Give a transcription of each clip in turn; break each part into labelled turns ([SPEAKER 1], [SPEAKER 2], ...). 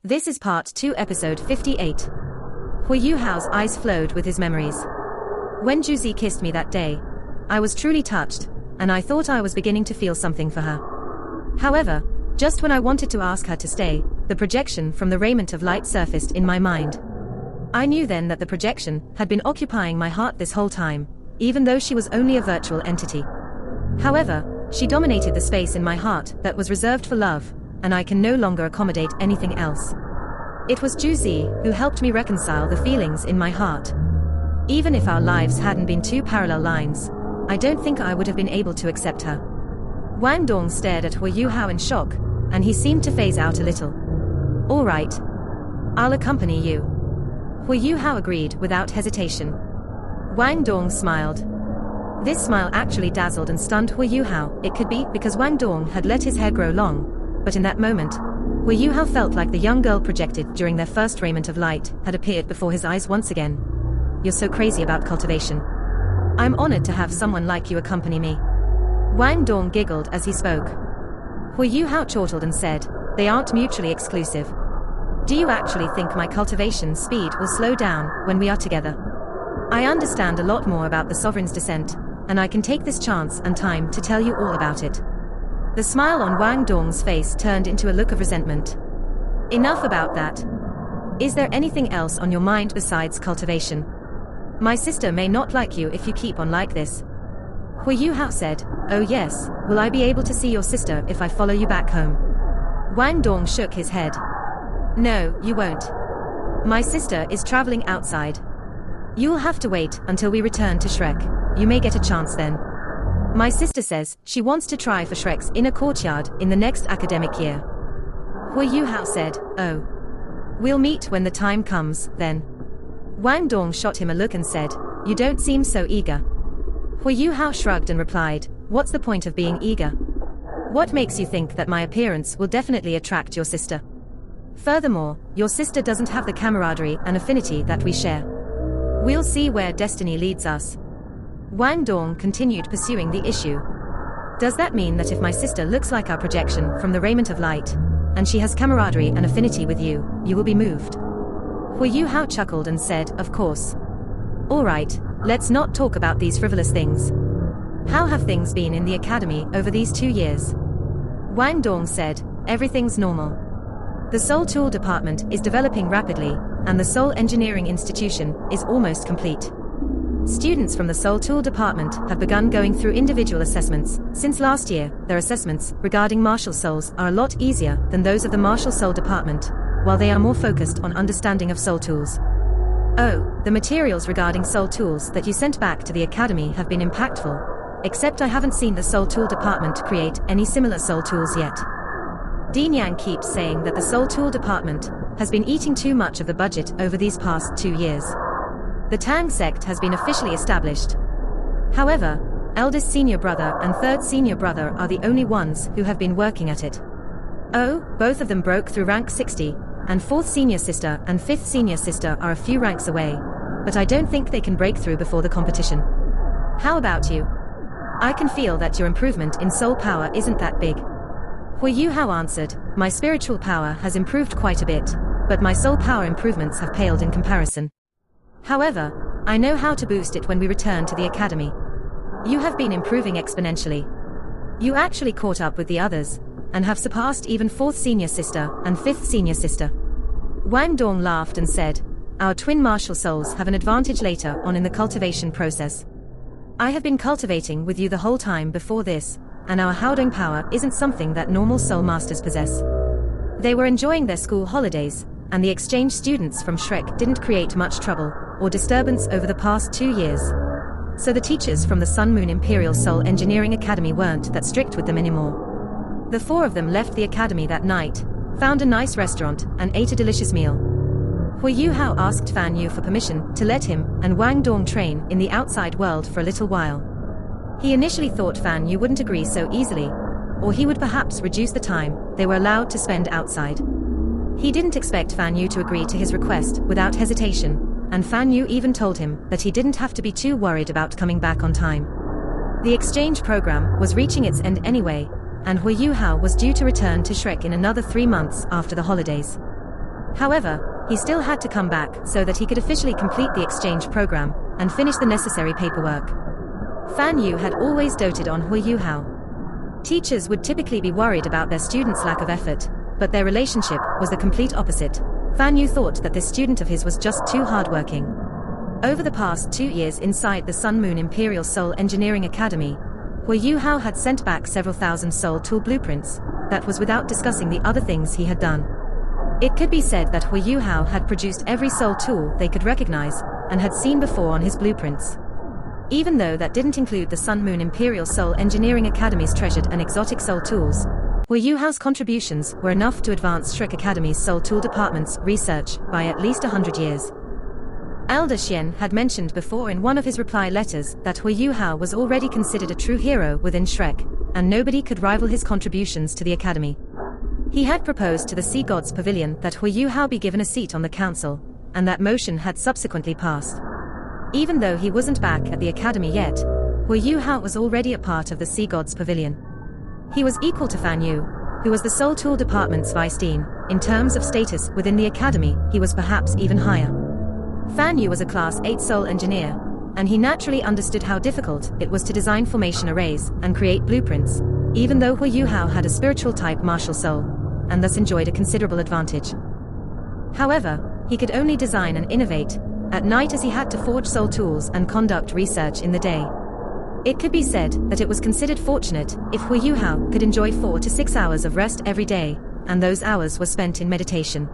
[SPEAKER 1] This is part 2, episode 58. Hui Yuhao's eyes flowed with his memories. When Juzi kissed me that day, I was truly touched, and I thought I was beginning to feel something for her. However, just when I wanted to ask her to stay, the projection from the raiment of light surfaced in my mind. I knew then that the projection had been occupying my heart this whole time, even though she was only a virtual entity. However, she dominated the space in my heart that was reserved for love, and I can no longer accommodate anything else. It was Juzi who helped me reconcile the feelings in my heart. Even if our lives hadn't been two parallel lines, I don't think I would have been able to accept her. Wang Dong stared at Hui Yuhao in shock, and he seemed to phase out a little. All right. I'll accompany you. Hui Yuhao agreed without hesitation. Wang Dong smiled. This smile actually dazzled and stunned Hui Yuhao. It could be because Wang Dong had let his hair grow long, but in that moment, Hui Yuhao felt like the young girl projected during their first raiment of light had appeared before his eyes once again. You're so crazy about cultivation. I'm honored to have someone like you accompany me. Wang Dong giggled as he spoke. Hui Yuhao chortled and said, they aren't mutually exclusive. Do you actually think my cultivation speed will slow down when we are together? I understand a lot more about the sovereign's descent, and I can take this chance and time to tell you all about it. The smile on Wang Dong's face turned into a look of resentment. Enough about that. Is there anything else on your mind besides cultivation? My sister may not like you if you keep on like this. Hui Yuhao said, oh yes, will I be able to see your sister if I follow you back home? Wang Dong shook his head. No, you won't. My sister is traveling outside. You'll have to wait until we return to Shrek. You may get a chance then. My sister says she wants to try for Shrek's inner courtyard in the next academic year. Hui Yuhao said, oh. We'll meet when the time comes, then. Wang Dong shot him a look and said, you don't seem so eager. Hui Yuhao shrugged and replied, what's the point of being eager? What makes you think that my appearance will definitely attract your sister? Furthermore, your sister doesn't have the camaraderie and affinity that we share. We'll see where destiny leads us. Wang Dong continued pursuing the issue. Does that mean that if my sister looks like our projection from the raiment of light, and she has camaraderie and affinity with you, you will be moved? Hui Yuhao chuckled and said, of course. All right, let's not talk about these frivolous things. How have things been in the academy over these 2 years? Wang Dong said, everything's normal. The Seoul Tool Department is developing rapidly, and the Seoul Engineering Institution is almost complete. Students from the Seoul Tool Department have begun going through individual assessments. Since last year, their assessments regarding martial souls are a lot easier than those of the Martial Soul Department, while they are more focused on understanding of soul tools. Oh, the materials regarding soul tools that you sent back to the academy have been impactful, except I haven't seen the Seoul Tool Department create any similar soul tools yet. Dean Yang keeps saying that the Seoul Tool Department has been eating too much of the budget over these past 2 years. The Tang sect has been officially established. However, eldest senior brother and third senior brother are the only ones who have been working at it. Oh, both of them broke through rank 60, and fourth senior sister and fifth senior sister are a few ranks away, but I don't think they can break through before the competition. How about you? I can feel that your improvement in soul power isn't that big. Hui Yuhao answered, my spiritual power has improved quite a bit, but my soul power improvements have paled in comparison. However, I know how to boost it when we return to the academy. You have been improving exponentially. You actually caught up with the others, and have surpassed even fourth senior sister and fifth senior sister. Wang Dong laughed and said, our twin martial souls have an advantage later on in the cultivation process. I have been cultivating with you the whole time before this, and our Haodong power isn't something that normal soul masters possess. They were enjoying their school holidays, and the exchange students from Shrek didn't create much trouble or disturbance over the past 2 years. So the teachers from the Sun Moon Imperial Soul Engineering Academy weren't that strict with them anymore. The 4 of them left the academy that night, found a nice restaurant, and ate a delicious meal. Hui Yuhao asked Fan Yu for permission to let him and Wang Dong train in the outside world for a little while. He initially thought Fan Yu wouldn't agree so easily, or he would perhaps reduce the time they were allowed to spend outside. He didn't expect Fan Yu to agree to his request without hesitation, and Fan Yu even told him that he didn't have to be too worried about coming back on time. The exchange program was reaching its end anyway, and Hui Yuhao was due to return to Shrek in another 3 months after the holidays. However, he still had to come back so that he could officially complete the exchange program and finish the necessary paperwork. Fan Yu had always doted on Hui Yuhao. Teachers would typically be worried about their students' lack of effort, but their relationship was the complete opposite. Fan Yu thought that this student of his was just too hardworking. Over the past 2 years inside the Sun Moon Imperial Soul Engineering Academy, Hui Yuhao had sent back several thousand soul tool blueprints. That was without discussing the other things he had done. It could be said that Hui Yuhao had produced every soul tool they could recognize and had seen before on his blueprints. Even though that didn't include the Sun Moon Imperial Soul Engineering Academy's treasured and exotic soul tools, Hui Yuhao's contributions were enough to advance Shrek Academy's soul tool department's research by at least 100 years. Elder Xian had mentioned before in one of his reply letters that Hui Yuhao was already considered a true hero within Shrek, and nobody could rival his contributions to the academy. He had proposed to the Sea Gods Pavilion that Hui Yuhao be given a seat on the council, and that motion had subsequently passed. Even though he wasn't back at the academy yet, Hui Yuhao was already a part of the Sea Gods Pavilion. He was equal to Fan Yu, who was the Soul Tool Department's vice dean. In terms of status within the academy, he was perhaps even higher. Fan Yu was a Class 8 soul engineer, and he naturally understood how difficult it was to design formation arrays and create blueprints, even though Hui Yuhao had a spiritual type martial soul, and thus enjoyed a considerable advantage. However, he could only design and innovate at night, as he had to forge soul tools and conduct research in the day. It could be said that it was considered fortunate if Hui Yuhao could enjoy 4 to 6 hours of rest every day, and those hours were spent in meditation.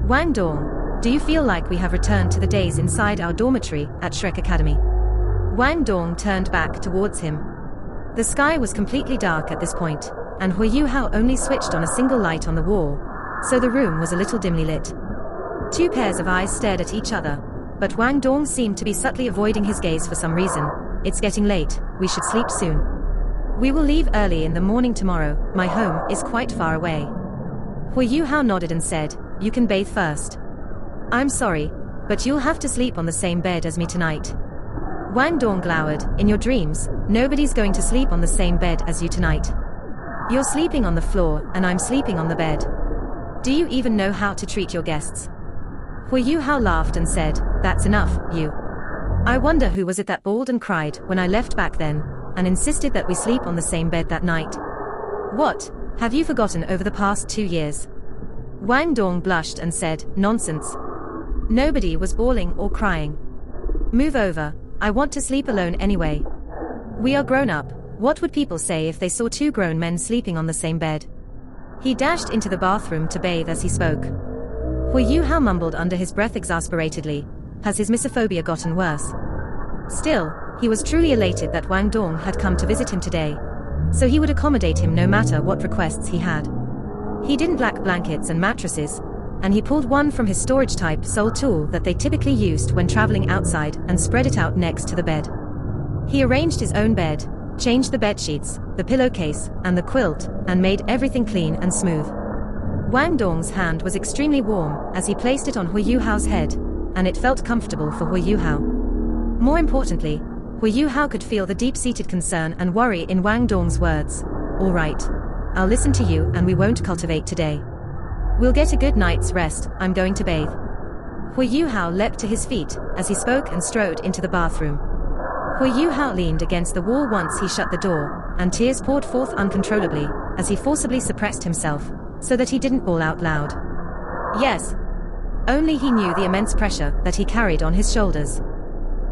[SPEAKER 1] Wang Dong, do you feel like we have returned to the days inside our dormitory at Shrek Academy? Wang Dong turned back towards him. The sky was completely dark at this point, and Hui Yuhao only switched on a single light on the wall, so the room was a little dimly lit. 2 pairs of eyes stared at each other, but Wang Dong seemed to be subtly avoiding his gaze for some reason. It's getting late, we should sleep soon. We will leave early in the morning tomorrow, my home is quite far away. Hui Yuhao nodded and said, you can bathe first. I'm sorry, but you'll have to sleep on the same bed as me tonight. Wang Dong glowered, in your dreams, nobody's going to sleep on the same bed as you tonight. You're sleeping on the floor and I'm sleeping on the bed. Do you even know how to treat your guests? Hui Yuhao laughed and said, that's enough, you. I wonder who was it that bawled and cried when I left back then, and insisted that we sleep on the same bed that night. What, have you forgotten over the past 2 years? Wang Dong blushed and said, nonsense. Nobody was bawling or crying. Move over, I want to sleep alone anyway. We are grown up, what would people say if they saw 2 grown men sleeping on the same bed? He dashed into the bathroom to bathe as he spoke. Hui Yuhao mumbled under his breath exasperatedly, has his misophobia gotten worse? Still, he was truly elated that Wang Dong had come to visit him today, so he would accommodate him no matter what requests he had. He didn't lack blankets and mattresses, and he pulled one from his storage-type soul tool that they typically used when traveling outside and spread it out next to the bed. He arranged his own bed, changed the bedsheets, the pillowcase, and the quilt, and made everything clean and smooth. Wang Dong's hand was extremely warm as he placed it on Hui Yuhao's head, and it felt comfortable for Hui Yuhao. More importantly, Hui Yuhao could feel the deep-seated concern and worry in Wang Dong's words. All right. I'll listen to you and we won't cultivate today. We'll get a good night's rest, I'm going to bathe. Hui Yuhao leapt to his feet as he spoke and strode into the bathroom. Hui Yuhao leaned against the wall once he shut the door, and tears poured forth uncontrollably as he forcibly suppressed himself, so that he didn't bawl out loud. Yes. Only he knew the immense pressure that he carried on his shoulders.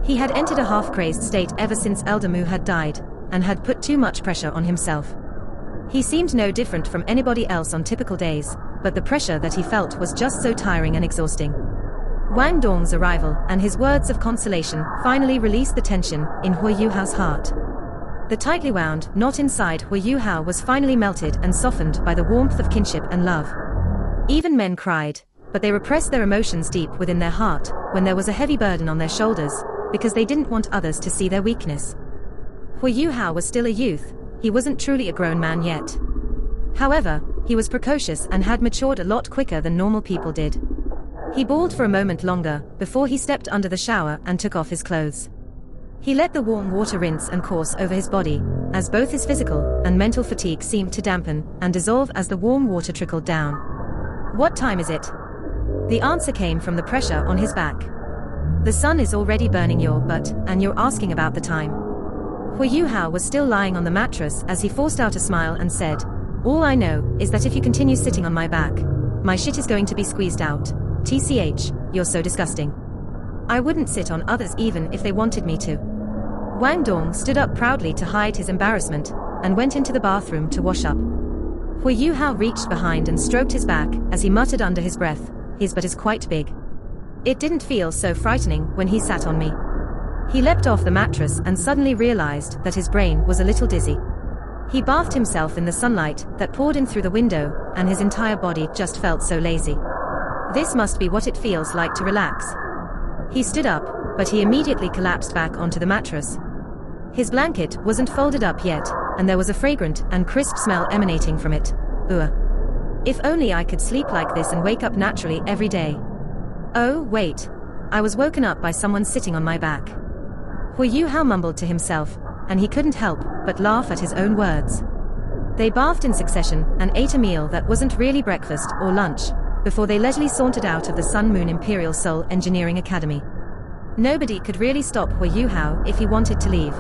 [SPEAKER 1] He had entered a half-crazed state ever since Elder Mu had died, and had put too much pressure on himself. He seemed no different from anybody else on typical days, but the pressure that he felt was just so tiring and exhausting. Wang Dong's arrival and his words of consolation finally released the tension in Hui Yuhao's heart. The tightly wound knot inside Hui Yuhao was finally melted and softened by the warmth of kinship and love. Even men cried, but they repressed their emotions deep within their heart when there was a heavy burden on their shoulders, because they didn't want others to see their weakness. Hui Yuhao was still a youth, he wasn't truly a grown man yet. However, he was precocious and had matured a lot quicker than normal people did. He bawled for a moment longer before he stepped under the shower and took off his clothes. He let the warm water rinse and course over his body, as both his physical and mental fatigue seemed to dampen and dissolve as the warm water trickled down. What time is it? The answer came from the pressure on his back. The sun is already burning your butt, and you're asking about the time. Hu Yuhao was still lying on the mattress as he forced out a smile and said, "All I know is that if you continue sitting on my back, my shit is going to be squeezed out. TCH, you're so disgusting. I wouldn't sit on others even if they wanted me to." Wang Dong stood up proudly to hide his embarrassment, and went into the bathroom to wash up. Hu Yuhao reached behind and stroked his back as he muttered under his breath, "His butt is quite big. It didn't feel so frightening when he sat on me." He leapt off the mattress and suddenly realized that his brain was a little dizzy. He bathed himself in the sunlight that poured in through the window, and his entire body just felt so lazy. This must be what it feels like to relax. He stood up, but he immediately collapsed back onto the mattress. His blanket wasn't folded up yet, and there was a fragrant and crisp smell emanating from it. Ugh. If only I could sleep like this and wake up naturally every day. Oh, wait. I was woken up by someone sitting on my back. Hu Yuhao mumbled to himself, and he couldn't help but laugh at his own words. They bathed in succession and ate a meal that wasn't really breakfast or lunch, before they leisurely sauntered out of the Sun Moon Imperial Seoul Engineering Academy. Nobody could really stop Hu Yuhao if he wanted to leave.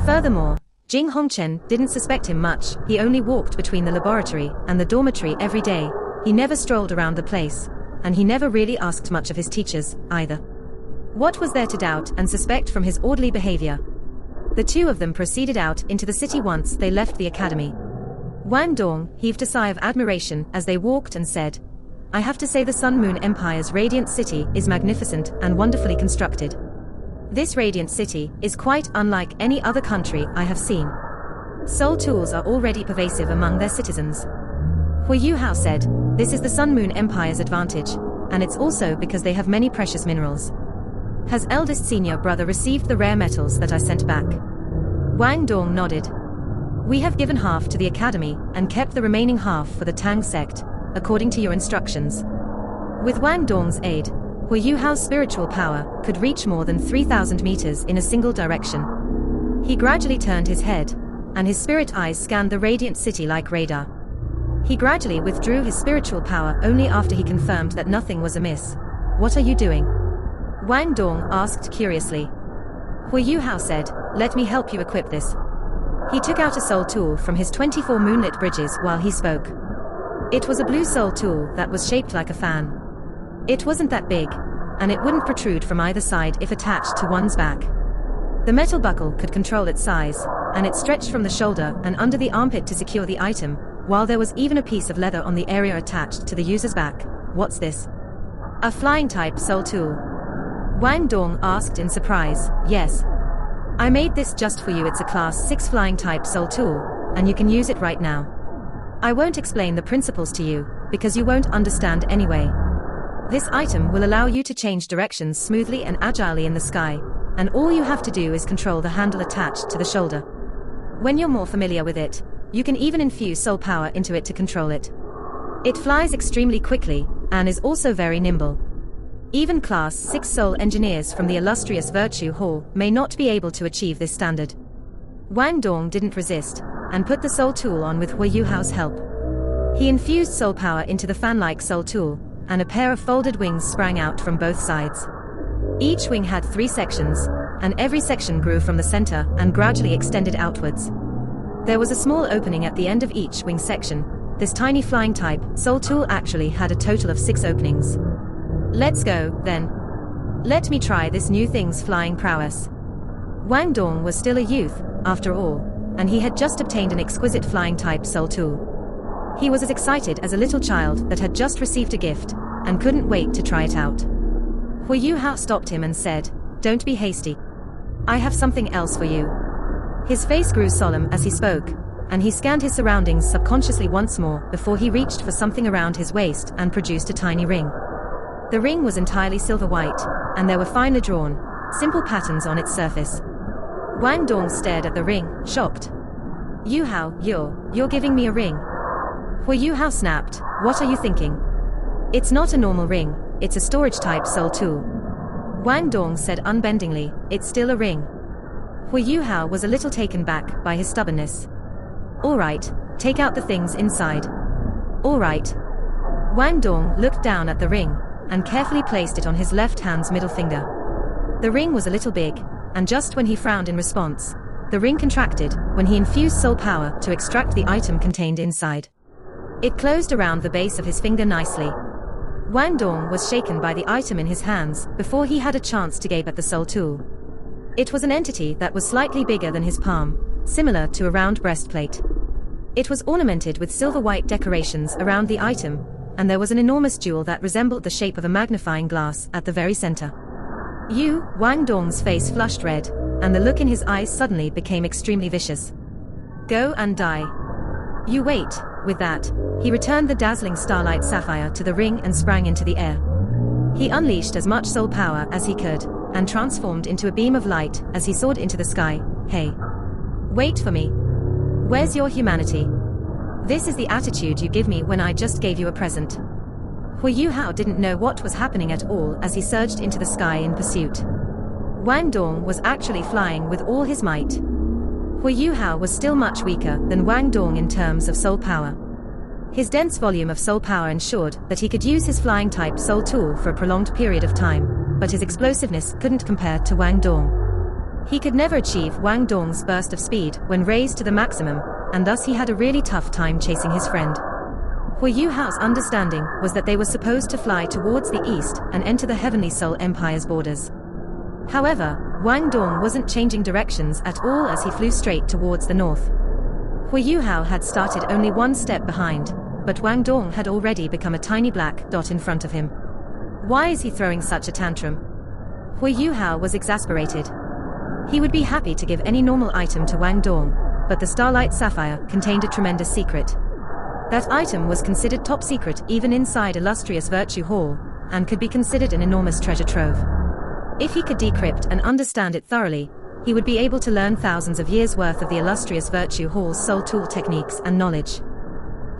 [SPEAKER 1] Furthermore, Jing Hongchen didn't suspect him much. He only walked between the laboratory and the dormitory every day. He never strolled around the place, and he never really asked much of his teachers, either. What was there to doubt and suspect from his orderly behavior? The two of them proceeded out into the city once they left the academy. Wang Dong heaved a sigh of admiration as they walked and said, "I have to say the Sun Moon Empire's radiant city is magnificent and wonderfully constructed. This radiant city is quite unlike any other country I have seen. Soul tools are already pervasive among their citizens." Hu Yuhao said, "This is the Sun Moon Empire's advantage, and it's also because they have many precious minerals. Has eldest senior brother received the rare metals that I sent back?" Wang Dong nodded. "We have given half to the academy and kept the remaining half for the Tang sect, according to your instructions." With Wang Dong's aid, Hu Yuhao's spiritual power could reach more than 3,000 meters in a single direction. He gradually turned his head, and his spirit eyes scanned the radiant city like radar. He gradually withdrew his spiritual power only after he confirmed that nothing was amiss. "What are you doing?" Wang Dong asked curiously. Hu Yuhao said, "Let me help you equip this." He took out a soul tool from his 24 moonlit bridges while he spoke. It was a blue soul tool that was shaped like a fan. It wasn't that big, and it wouldn't protrude from either side if attached to one's back. The metal buckle could control its size, and it stretched from the shoulder and under the armpit to secure the item, while there was even a piece of leather on the area attached to the user's back. "What's this?" "A flying type soul tool." Wang Dong asked in surprise. "Yes. I made this just for you. It's a class 6 flying type soul tool, and you can use it right now. I won't explain the principles to you, because you won't understand anyway. This item will allow you to change directions smoothly and agilely in the sky, and all you have to do is control the handle attached to the shoulder. When you're more familiar with it, you can even infuse soul power into it to control it. It flies extremely quickly, and is also very nimble. Even Class 6 soul engineers from the illustrious Virtue Hall may not be able to achieve this standard." Wang Dong didn't resist, and put the soul tool on with Hu Yuhao's help. He infused soul power into the fan-like soul tool, and a pair of folded wings sprang out from both sides. Each wing had 3 sections, and every section grew from the center and gradually extended outwards. There was a small opening at the end of each wing section. This tiny flying type soul tool actually had a total of 6 openings. "Let's go, then. Let me try this new thing's flying prowess." Wang Dong was still a youth, after all, and he had just obtained an exquisite flying type soul tool. He was as excited as a little child that had just received a gift, and couldn't wait to try it out. Hu Yuhao stopped him and said, "Don't be hasty. I have something else for you." His face grew solemn as he spoke, and he scanned his surroundings subconsciously once more before he reached for something around his waist and produced a tiny ring. The ring was entirely silver white, and there were finely drawn, simple patterns on its surface. Wang Dong stared at the ring, shocked. "Yuhao, you're giving me a ring?" Hu Yuhao snapped, "What are you thinking? It's not a normal ring, it's a storage-type soul tool." Wang Dong said unbendingly, "It's still a ring." Hu Yuhao was a little taken back by his stubbornness. "All right, take out the things inside." "All right." Wang Dong looked down at the ring, and carefully placed it on his left hand's middle finger. The ring was a little big, and just when he frowned in response, the ring contracted when he infused soul power to extract the item contained inside. It closed around the base of his finger nicely. Wang Dong was shaken by the item in his hands before he had a chance to gape at the soul tool. It was an entity that was slightly bigger than his palm, similar to a round breastplate. It was ornamented with silver-white decorations around the item, and there was an enormous jewel that resembled the shape of a magnifying glass at the very center. Wang Dong's face flushed red, and the look in his eyes suddenly became extremely vicious. Go and die. You wait. With that, he returned the dazzling starlight sapphire to the ring and sprang into the air. He unleashed as much soul power as he could, and transformed into a beam of light as he soared into the sky. Hey. Wait for me. Where's your humanity? This is the attitude you give me when I just gave you a present. Hu Yuhao didn't know what was happening at all as he surged into the sky in pursuit. Wang Dong was actually flying with all his might. Hu Yuhao was still much weaker than Wang Dong in terms of soul power. His dense volume of soul power ensured that he could use his flying-type soul tool for a prolonged period of time, but his explosiveness couldn't compare to Wang Dong. He could never achieve Wang Dong's burst of speed when raised to the maximum, and thus he had a really tough time chasing his friend. Hu Yuhao's understanding was that they were supposed to fly towards the east and enter the Heavenly Soul Empire's borders. However, Wang Dong wasn't changing directions at all as he flew straight towards the north. Hu Yuhao had started only one step behind, but Wang Dong had already become a tiny black dot in front of him. Why is he throwing such a tantrum? Hu Yuhao was exasperated. He would be happy to give any normal item to Wang Dong, but the Starlight Sapphire contained a tremendous secret. That item was considered top secret even inside Illustrious Virtue Hall, and could be considered an enormous treasure trove. If he could decrypt and understand it thoroughly, he would be able to learn thousands of years' worth of the Illustrious Virtue Hall's soul tool techniques and knowledge.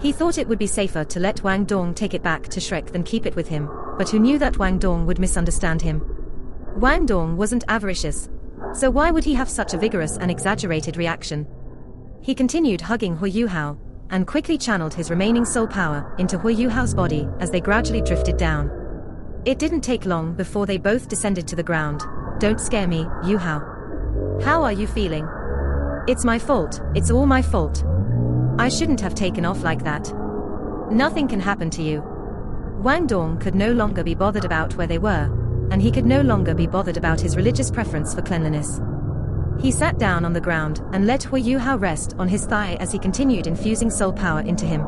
[SPEAKER 1] He thought it would be safer to let Wang Dong take it back to Shrek than keep it with him, but who knew that Wang Dong would misunderstand him? Wang Dong wasn't avaricious, so why would he have such a vigorous and exaggerated reaction? He continued hugging Hu Yuhao, and quickly channeled his remaining soul power into Hu Yuhao's body as they gradually drifted down. It didn't take long before they both descended to the ground. Don't scare me, Yuhao. How are you feeling? It's my fault, it's all my fault. I shouldn't have taken off like that. Nothing can happen to you. Wang Dong could no longer be bothered about where they were, and he could no longer be bothered about his religious preference for cleanliness. He sat down on the ground and let Hu Yuhao rest on his thigh as he continued infusing soul power into him.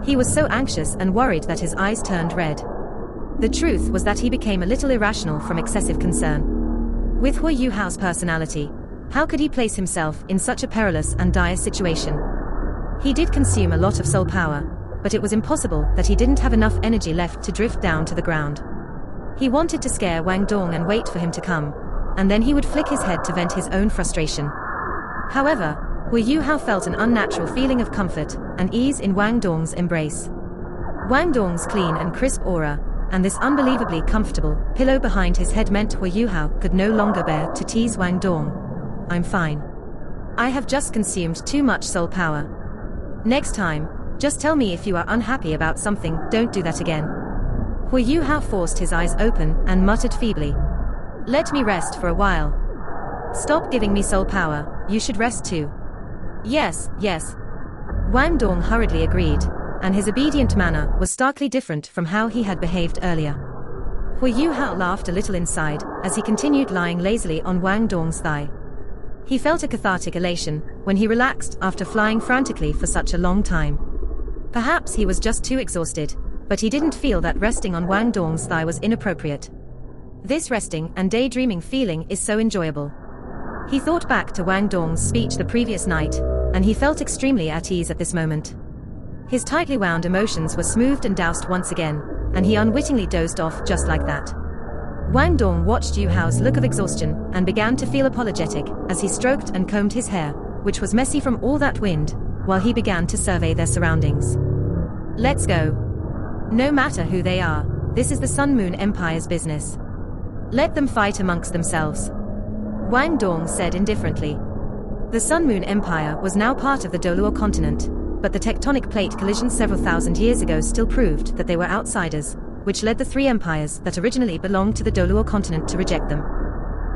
[SPEAKER 1] He was so anxious and worried that his eyes turned red. The truth was that he became a little irrational from excessive concern. With Hu Yuhao's personality, how could he place himself in such a perilous and dire situation? He did consume a lot of soul power, but it was impossible that he didn't have enough energy left to drift down to the ground. He wanted to scare Wang Dong and wait for him to come, and then he would flick his head to vent his own frustration. However, Hu Yuhao felt an unnatural feeling of comfort and ease in Wang Dong's embrace. Wang Dong's clean and crisp aura, and this unbelievably comfortable pillow behind his head meant Hu Yuhao could no longer bear to tease Wang Dong. I'm fine. I have just consumed too much soul power. Next time, just tell me if you are unhappy about something, don't do that again. Hu Yuhao forced his eyes open and muttered feebly. Let me rest for a while. Stop giving me soul power, you should rest too. Yes, yes. Wang Dong hurriedly agreed, and his obedient manner was starkly different from how he had behaved earlier. Hu Yuhao laughed a little inside as he continued lying lazily on Wang Dong's thigh. He felt a cathartic elation when he relaxed after flying frantically for such a long time. Perhaps he was just too exhausted, but he didn't feel that resting on Wang Dong's thigh was inappropriate. This resting and daydreaming feeling is so enjoyable. He thought back to Wang Dong's speech the previous night, and he felt extremely at ease at this moment. His tightly wound emotions were smoothed and doused once again, and he unwittingly dozed off just like that. Wang Dong watched Yu Hao's look of exhaustion and began to feel apologetic as he stroked and combed his hair, which was messy from all that wind, while he began to survey their surroundings. Let's go. No matter who they are, this is the Sun Moon Empire's business. Let them fight amongst themselves. Wang Dong said indifferently. The Sun Moon Empire was now part of the Doluo continent, but the tectonic plate collision several thousand years ago still proved that they were outsiders, which led the three empires that originally belonged to the Doluo continent to reject them.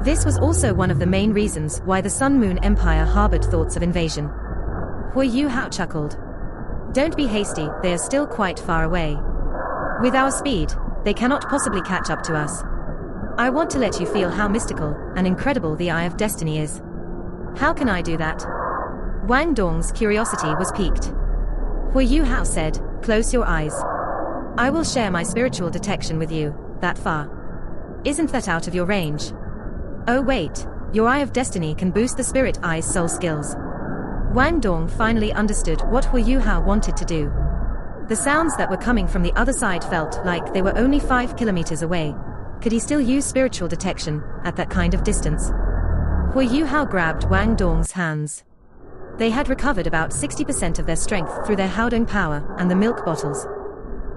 [SPEAKER 1] This was also one of the main reasons why the Sun Moon Empire harbored thoughts of invasion. Hui Yu Hao chuckled. Don't be hasty, they are still quite far away. With our speed, they cannot possibly catch up to us. I want to let you feel how mystical and incredible the Eye of Destiny is. How can I do that? Wang Dong's curiosity was piqued. Hui Yu Hao said, close your eyes. I will share my spiritual detection with you, that far. Isn't that out of your range? Oh wait, your Eye of Destiny can boost the Spirit Eye's soul skills. Wang Dong finally understood what Hui Yu Hao wanted to do. The sounds that were coming from the other side felt like they were only 5 kilometers away. Could he still use spiritual detection at that kind of distance? Hui Yu Hao grabbed Wang Dong's hands. They had recovered about 60% of their strength through their Haodong power and the milk bottles.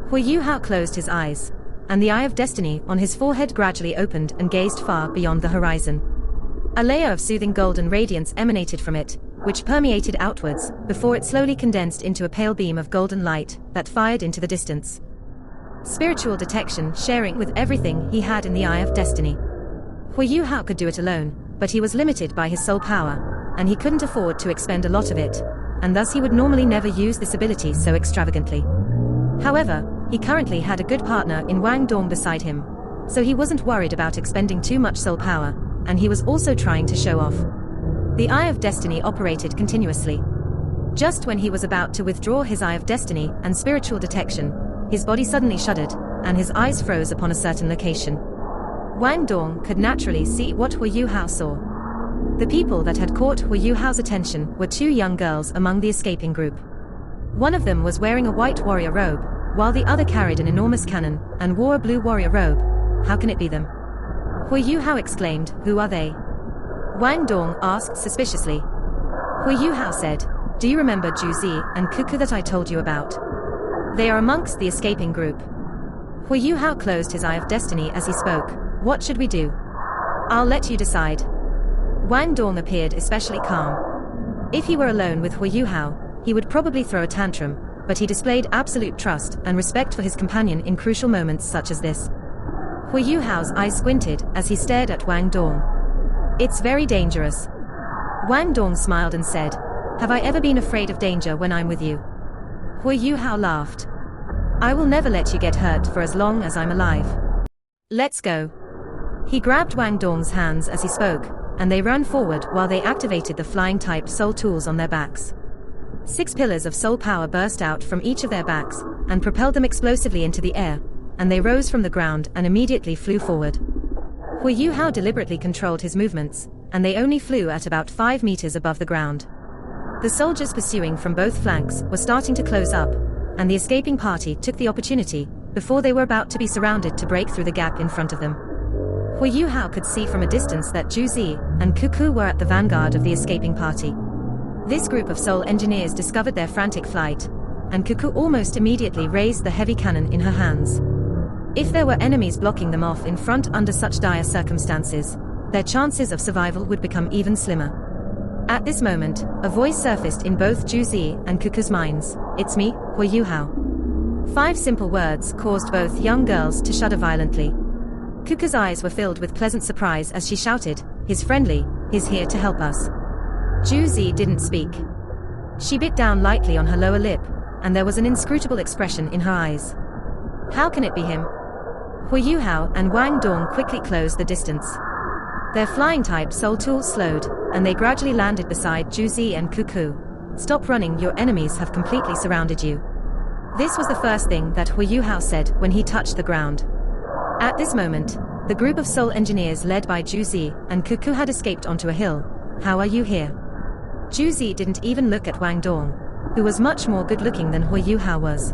[SPEAKER 1] Hui Yu Hao closed his eyes, and the Eye of Destiny on his forehead gradually opened and gazed far beyond the horizon. A layer of soothing golden radiance emanated from it, which permeated outwards, before it slowly condensed into a pale beam of golden light that fired into the distance. Spiritual detection sharing with everything he had in the Eye of Destiny. Hui Yu Hao could do it alone, but he was limited by his soul power, and he couldn't afford to expend a lot of it, and thus he would normally never use this ability so extravagantly. However, he currently had a good partner in Wang Dong beside him, so he wasn't worried about expending too much soul power, and he was also trying to show off. The Eye of Destiny operated continuously. Just when he was about to withdraw his Eye of Destiny and spiritual detection, his body suddenly shuddered, and his eyes froze upon a certain location. Wang Dong could naturally see what Hui Yu Hao saw. The people that had caught Hui Yu Hao's attention were two young girls among the escaping group. One of them was wearing a white warrior robe, while the other carried an enormous cannon and wore a blue warrior robe. How can it be them? Hui Yu Hao exclaimed, who are they? Wang Dong asked suspiciously. Hui Yu Hao said, do you remember Zhu Zi and Cuckoo that I told you about? They are amongst the escaping group. Hui Yu Hao closed his Eye of Destiny as he spoke. What should we do? I'll let you decide. Wang Dong appeared especially calm. If he were alone with Hui Yu Hao, he would probably throw a tantrum, but he displayed absolute trust and respect for his companion in crucial moments such as this. Hui Yu Hao's eyes squinted as he stared at Wang Dong. It's very dangerous. Wang Dong smiled and said, have I ever been afraid of danger when I'm with you? Hui Yu Hao laughed. I will never let you get hurt for as long as I'm alive. Let's go. He grabbed Wang Dong's hands as he spoke, and they ran forward while they activated the flying-type soul tools on their backs. 6 pillars of soul power burst out from each of their backs, and propelled them explosively into the air, and they rose from the ground and immediately flew forward. Hui Yu Hao deliberately controlled his movements, and they only flew at about 5 meters above the ground. The soldiers pursuing from both flanks were starting to close up, and the escaping party took the opportunity, before they were about to be surrounded, to break through the gap in front of them. Hui Yu Hao could see from a distance that Zhu Zi and Cuckoo were at the vanguard of the escaping party. This group of soul engineers discovered their frantic flight, and Cuckoo almost immediately raised the heavy cannon in her hands. If there were enemies blocking them off in front under such dire circumstances, their chances of survival would become even slimmer. At this moment, a voice surfaced in both Zhu Zi and Cuckoo's minds. It's me, Hui Yu Hao. 5 simple words caused both young girls to shudder violently. Cuckoo's eyes were filled with pleasant surprise as she shouted, he's friendly, he's here to help us. Zhu Zi didn't speak. She bit down lightly on her lower lip, and there was an inscrutable expression in her eyes. How can it be him? Hui Yu Hao and Wang Dong quickly closed the distance. Their flying-type soul tools slowed, and they gradually landed beside Zhu Zi and Cuckoo. Stop running, your enemies have completely surrounded you. This was the first thing that Hui Yu Hao said when he touched the ground. At this moment, the group of soul engineers led by Zhu Zi and Cuckoo had escaped onto a hill. How are you here? Zhu Zi didn't even look at Wang Dong, who was much more good-looking than Hui Yu Hao was.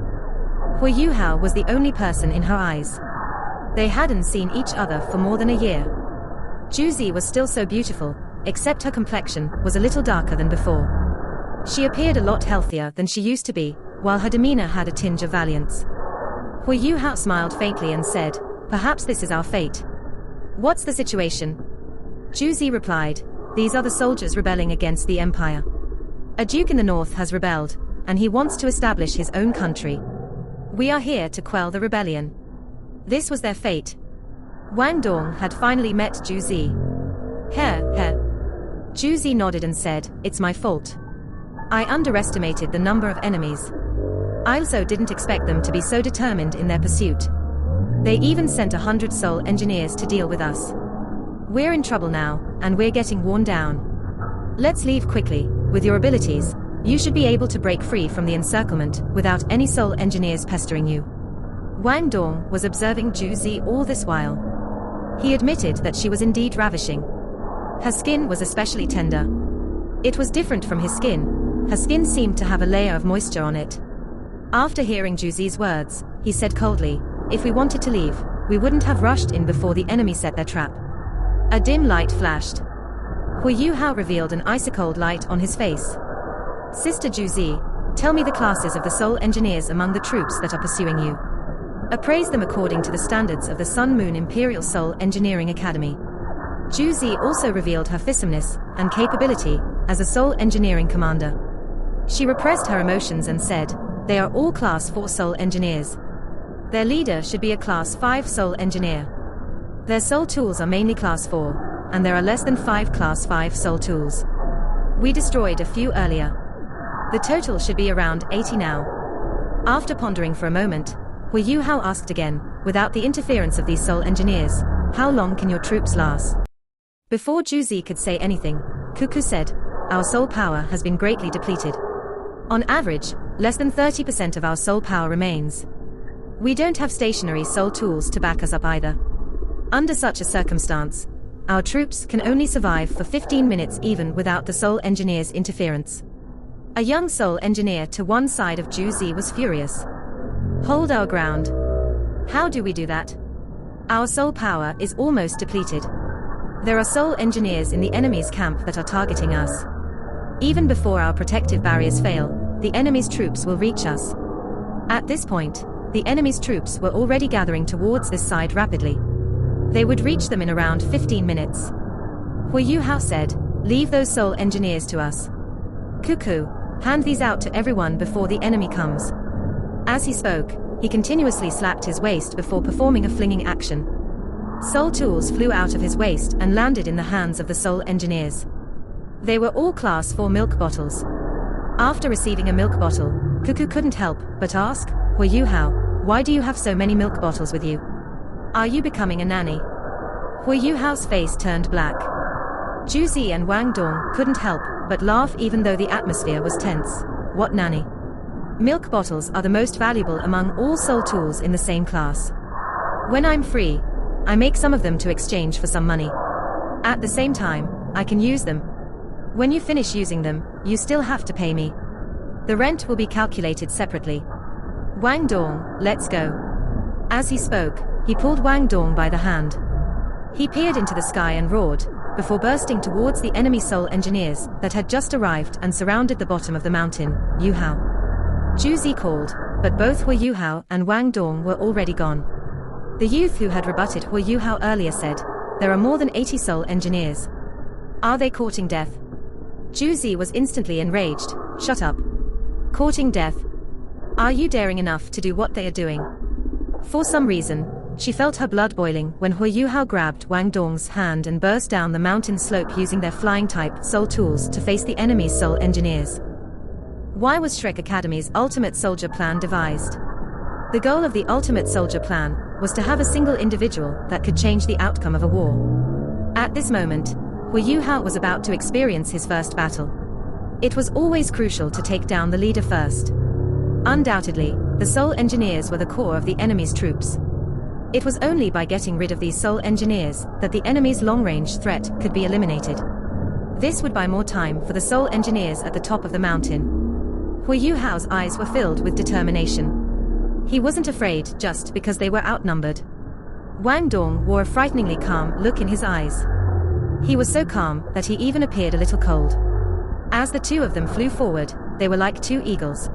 [SPEAKER 1] Hui Yu Hao was the only person in her eyes. They hadn't seen each other for more than a year. Zhu Zi was still so beautiful, except her complexion was a little darker than before. She appeared a lot healthier than she used to be, while her demeanor had a tinge of valiance. Hui Yu Hao smiled faintly and said, perhaps this is our fate. What's the situation? Zhu Zi replied, these are the soldiers rebelling against the empire. A duke in the north has rebelled, and he wants to establish his own country. We are here to quell the rebellion. This was their fate. Wang Dong had finally met Zhu Zi. He. Zhu Zi nodded and said, "It's my fault. I underestimated the number of enemies. I also didn't expect them to be so determined in their pursuit. They even sent 100 soul engineers to deal with us. We're in trouble now, and we're getting worn down. Let's leave quickly. With your abilities, you should be able to break free from the encirclement without any soul engineers pestering you." Wang Dong was observing Zhu Zi all this while. He admitted that she was indeed ravishing. Her skin was especially tender. It was different from his skin. Her skin seemed to have a layer of moisture on it. After hearing Zhu Zi's words, he said coldly, "If we wanted to leave, we wouldn't have rushed in before the enemy set their trap." A dim light flashed. Hu Yuhao revealed an icy-cold light on his face. "Sister Zhu Zi, tell me the classes of the soul engineers among the troops that are pursuing you. Appraise them according to the standards of the Sun Moon Imperial Soul Engineering Academy." Zhu Zi also revealed her fearsome and capability as a soul engineering commander. She repressed her emotions and said, "They are all Class 4 soul engineers. Their leader should be a Class 5 soul engineer. Their soul tools are mainly Class 4, and there are less than 5 Class 5 soul tools. We destroyed a few earlier. The total should be around 80 now." After pondering for a moment, Hu Yuhao asked again, "Without the interference of these soul engineers, how long can your troops last?" Before Zhu Zi could say anything, Cuckoo said, "Our soul power has been greatly depleted. On average, less than 30% of our soul power remains. We don't have stationary soul tools to back us up either. Under such a circumstance, our troops can only survive for 15 minutes even without the soul engineer's interference." A young soul engineer to one side of Zhu Zi was furious. "Hold our ground. How do we do that? Our soul power is almost depleted. There are soul engineers in the enemy's camp that are targeting us. Even before our protective barriers fail, the enemy's troops will reach us." At this point, the enemy's troops were already gathering towards this side rapidly. They would reach them in around 15 minutes. Hu Yuhao said, "Leave those soul engineers to us. Cuckoo, hand these out to everyone before the enemy comes." As he spoke, he continuously slapped his waist before performing a flinging action. Soul tools flew out of his waist and landed in the hands of the soul engineers. They were all Class 4 milk bottles. After receiving a milk bottle, Cuckoo couldn't help but ask, "Hu Yuhao, why do you have so many milk bottles with you? Are you becoming a nanny?" Hu Yuhao's face turned black. Zhu Zi and Wang Dong couldn't help but laugh even though the atmosphere was tense. "What nanny? Milk bottles are the most valuable among all soul tools in the same class. When I'm free, I make some of them to exchange for some money. At the same time, I can use them. When you finish using them, you still have to pay me. The rent will be calculated separately. Wang Dong, let's go." As he spoke, he pulled Wang Dong by the hand. He peered into the sky and roared, before bursting towards the enemy soul engineers that had just arrived and surrounded the bottom of the mountain. "Yuhao." Zhu Zi called, but both Hu Yuhao and Wang Dong were already gone. The youth who had rebutted Hu Yuhao earlier said, "There are more than 80 soul engineers. Are they courting death?" Zhu Zi was instantly enraged. "Shut up. Courting death? Are you daring enough to do what they are doing?" For some reason, she felt her blood boiling when Hu Yuhao grabbed Wang Dong's hand and burst down the mountain slope using their flying-type soul tools to face the enemy's soul engineers. Why was Shrek Academy's Ultimate Soldier Plan devised? The goal of the Ultimate Soldier Plan was to have a single individual that could change the outcome of a war. At this moment, Hu Yuhao was about to experience his first battle. It was always crucial to take down the leader first. Undoubtedly, the soul engineers were the core of the enemy's troops. It was only by getting rid of these soul engineers that the enemy's long-range threat could be eliminated. This would buy more time for the soul engineers at the top of the mountain. Hu Yuhao's eyes were filled with determination. He wasn't afraid just because they were outnumbered. Wang Dong wore a frighteningly calm look in his eyes. He was so calm that he even appeared a little cold. As the two of them flew forward, they were like two eagles.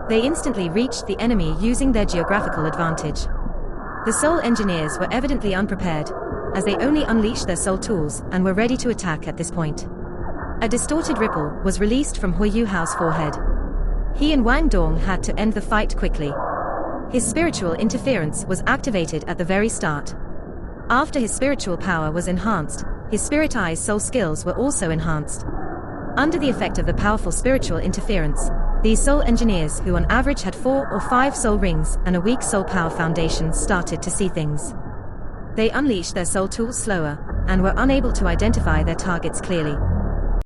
[SPEAKER 1] They instantly reached the enemy using their geographical advantage. The soul engineers were evidently unprepared, as they only unleashed their soul tools and were ready to attack at this point. A distorted ripple was released from Hu Yuhao's forehead. He and Wang Dong had to end the fight quickly. His spiritual interference was activated at the very start. After his spiritual power was enhanced, his spirit eyes soul skills were also enhanced. Under the effect of the powerful spiritual interference, these soul engineers who on average had 4 or 5 soul rings and a weak soul power foundation started to see things. They unleashed their soul tools slower, and were unable to identify their targets clearly.